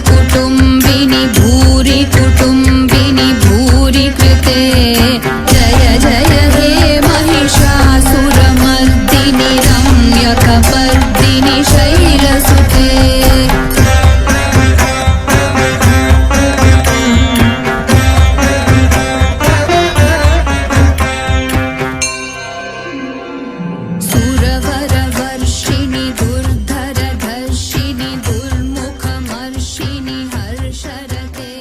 कुटुम्बिनि भूरि कुटुम्बिनि भूरि कृते जय जय हे महिषासुरमर्दिनि रम्यकपर्दिनि शैलसुते सुरवरवर्षिणि दुर्धरधर्षिणि दुर्मुखमर्षिणि हर्षरते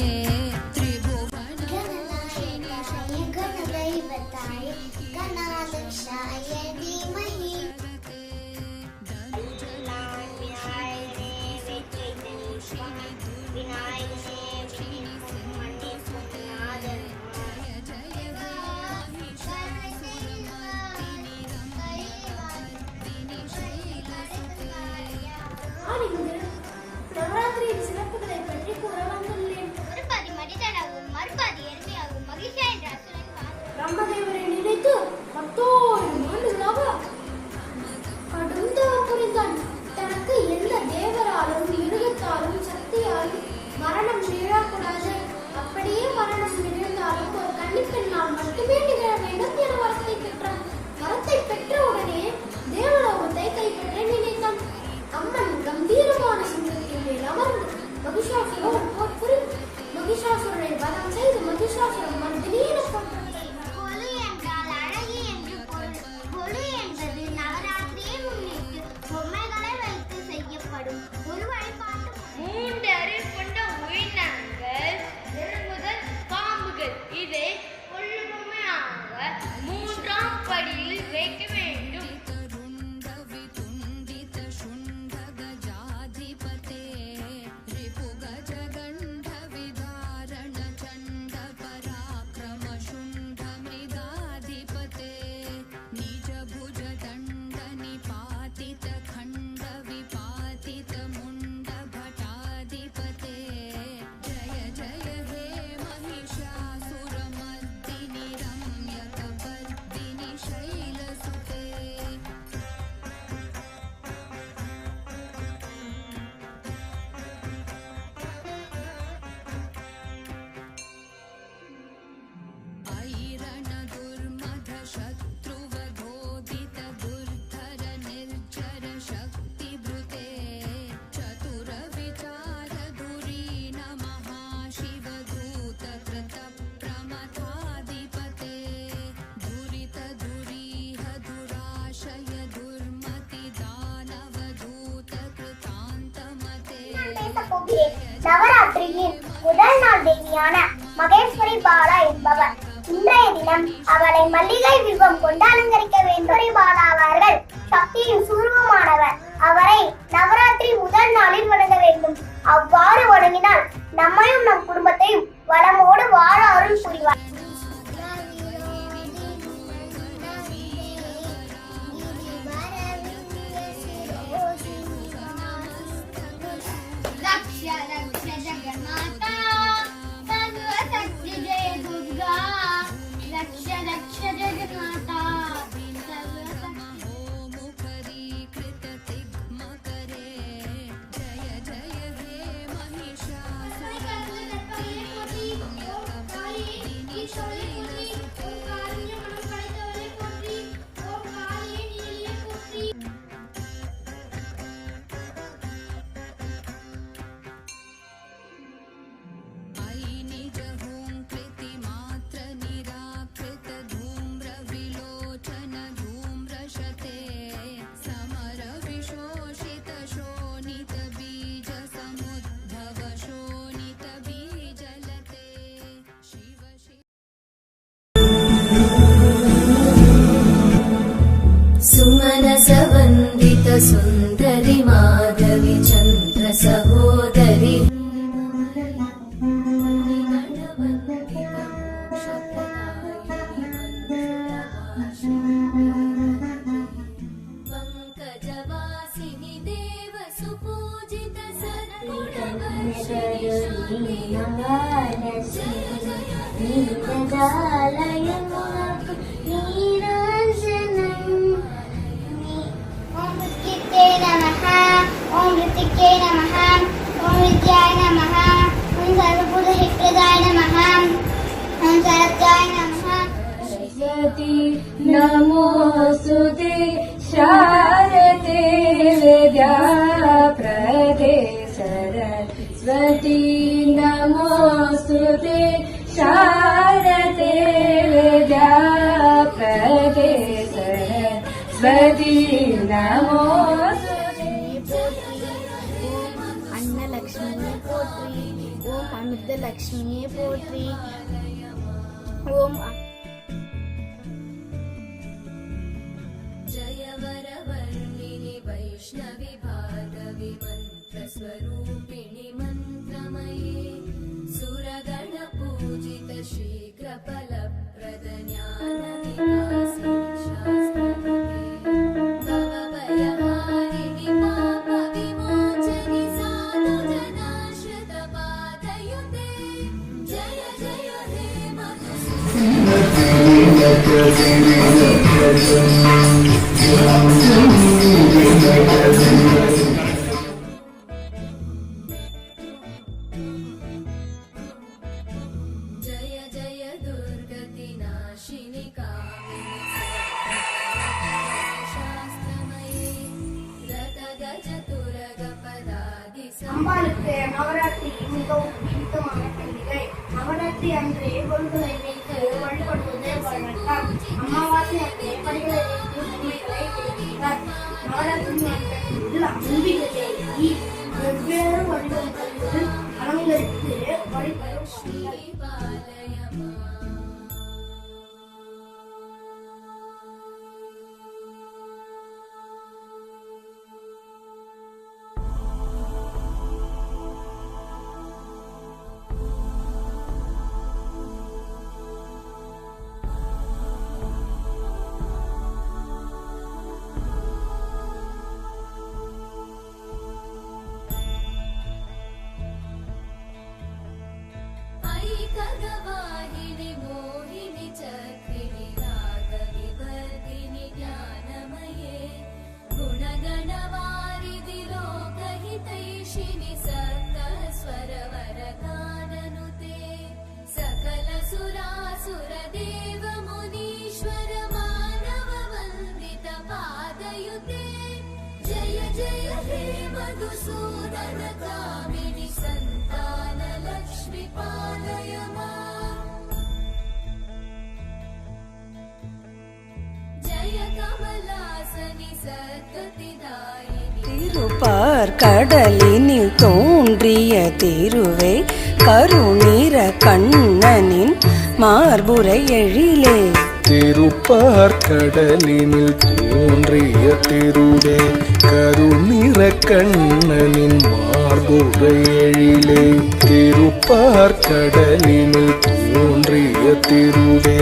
त्रिभुवनाशिनि गणदैवताय गणाध्यक्षाय धीमहि நவராத்திரியின் சிறப்புகளை பற்றி கூற வந்துள்ளேன். ஒரு பாதி மனிதனாகவும் மறுபாதி எருமையாகவும் மகிழ்ச்சியா என்ற அசுரன் பிரம்மதேவரை நினைத்து 10,000 ஆண்டுகளாக கடும் தவம் புரிந்தான். தனக்கு எந்த தேவராலும் மிருகத்தாலும் சக்தியாலும் மரணம் நிகழக்கூடாது, அப்படியே மரணம் நிகழ்ந்தாலும் ஒரு கன்னிப்பெண்ணால் மட்டுமே நிகழ வேண்டும் என வரத்தை பெற்றான். வரத்தை பெற்றவுடனே தேவலோகத்தை கைப்பற்ற நினைத்தான். அம்மன் கம்பீரமான சிங்கத்தின் மேல் அமர்ந்து மகிஷாசுரன் போர் புரிந்து மகிஷாசுரனை வதம் செய்து மகிஷாசுரன் மர்தினி என கொன்றான். கொலு என்றால் அழகி என்று பொருள். கொலு என்பது நவராத்திரியை முன்னிட்டு பொம்மைகளை வைத்து செய்யப்படும் ஒரு வழிபாட்டு. 3 அறிவு கொண்ட உயிரினங்கள் முதல் பாம்புகள். இதை கொள்ளு பொம்மையாக 3ஆம் படியில் வைக்க வேண்டும். நவராத்திரியின் முதல் நாள் தேவியான மகேஸ்வரி பாலா என்பவர். இன்றைய தினம் அவளை மல்லிகை வில்வம் கொண்டு அலங்கரிக்க வேண்டும். பாலா அவர்கள் சக்தியின் சுரூபமானவர். அவரை நவராத்திரி முதல் நாளில் வணங்க வேண்டும். அவ்வாறு வணங்கினால் நம்மையும் நம் குடும்பத்தையும் வளமோடு வாழ அருள் புரிவார். सुमनसवन्दित सुन्दरि माधवी चन्द्र सहोदरि पंकजवासिनि देव सुपूजित सद्गुणवर्षिणि ओम ऋतिके नमः। ओम ऋतिके नमः। गणपतये नमः। सरस्वती नमोऽस्तुते शारदे विद्याप्रदे सरस्वती नमोऽस्तुते शारदे विद्याप्रदे सरस्वती नमोऽस्तुते। अन्नलक्ष्मीये पोट्री ओम अमृतलक्ष्मीये पोट्री ओम जय वरवर्णिनि वैष्णवि भार्गवि मन्त्रस्वरूपिणि मन्त्रमये सुरगणपूजित शीघ्रफलप्रद ज्ञानविकासिनि शास्त्रमये भवभयहारिणि पापविमोचनि साधुजनाश्रितपादयुते जय जय हे जय जय दुर्गतिनाशिनि कामिनि शास्त्रमये रतगजतुरगपदादि அம்பாளுக்கு நவராத்திரி மிகவும் பிடித்தமான பண்டிகை. நவராத்திரி அன்று கொள்கையை வைத்து வழிபடுவது வழக்கம். அமாவாசை அன்று படிகளை வைத்து உண்மைகளை தெரிவித்தார். நவராத்திரி நாட்களில் அம்பிகையை வெவ்வேறு வடிவங்களில் அலங்கரித்து வழிபடும் ऐकगवाहिनि मोहिनि चक्रिणि रागविवर्धिनि ज्ञानमये गुणगणवारिधि लोकहितैषिणि सप्तस्वरवरगाननुते सकलसुरासुरदेव मुनीश्वर मानववन्दित पादयुते जय जय हे मधुसूदन कामिनि सन्तान लक्ष्मी पालय माम् जय कमलासनि सद्गतिदायिनि திருப்பார் கடலினில் தோன்றிய திருவே கருநீர கண்ணனின் மார்புரை எழிலே திருப்பார் கடலினில் தோன்றிய திருவே கருநிற கண்ணனின் மார்புரை எழிலே திருப்பார் கடலினில் தோன்றிய திருவே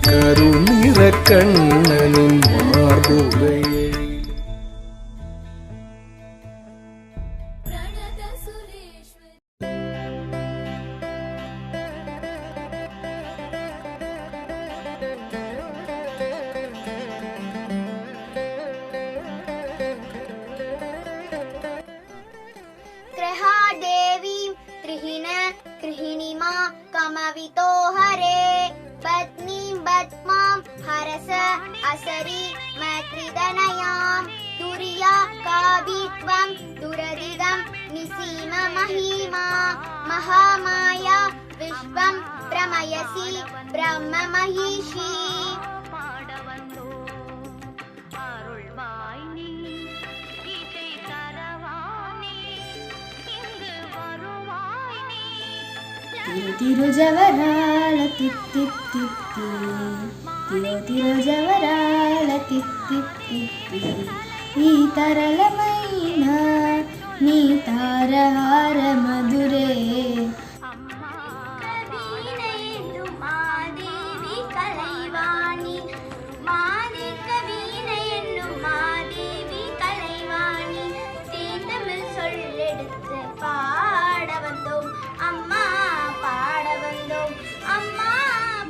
கருநிற கண்ணனின் மார்புரை प्रणत सुरेश्वरी ग्रहा देवीं त्रिहिण गृहिणीमा कमवितो हरे पत्नीं बद्मां हरस असरी मैत्रिदनयां तुर्या कावित्वं दुरदिगं निसीम महिमा महामाया विश्वं प्रमयसि ब्रह्म महिषी తిరుజవరాళ తిత్తిత్తిత్తి తిరుజవరాళ తిత్తిత్తిత్తి ఈ తరళమైన నీ తారహార మధురే மாதேவி கலைவாணி மாதே கவீனையென்னும் மாதேவி கலைவாணி தேந்தமிழ் சொல்லெடுத்து பாட வந்தோம் அம்மா பாட வந்தோம் அம்மா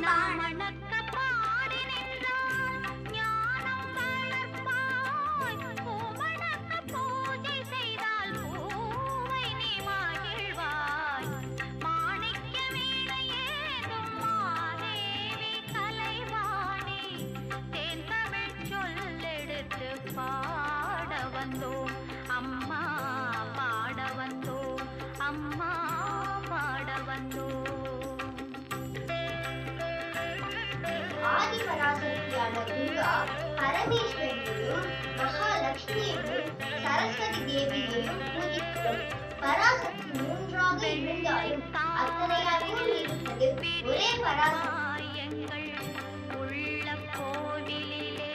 பாடனக்க பாடி நின்றாய் ஞானம் வளர்ப்பாய் பூவனக்க பூஜை செய்தால் பூவை நீ மகிழ்வாய் மாணிக்க வீணையேந்தும் மாதேவி வந்தோம் அம்மா பாட வந்தோம் அம்மா பாட வந்தோம். ஆதிபராசக்தியான துர்கா பரமேஸ்வரியையும் மகாலட்சுமியையும் சரஸ்வதி தேவியையும் பூஜிக்கிறோம். பராசக்தி மூன்றாக இருந்தாலும் அத்தனை அருள் இருப்பது ஒரே பராசக்தி. எங்கள் உள்ள கோவிலிலே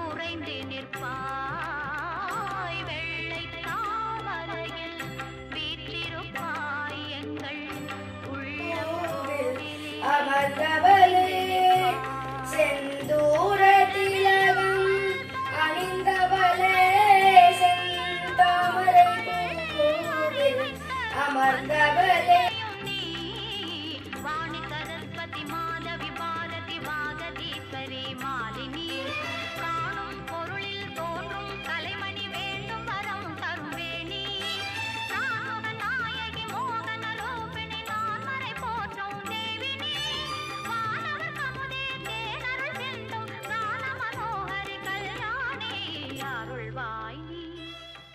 உறைந்து நிற்பாய் வெள்ளை தாமரையில் வீற்றிருப்பாய் எங்கள் உள்ள கோவிலிலே அமர்ந்தவளே செந்தூர திலகம் அணிந்தவளே செந்தாமரை பூவில் அமர்ந்தவளே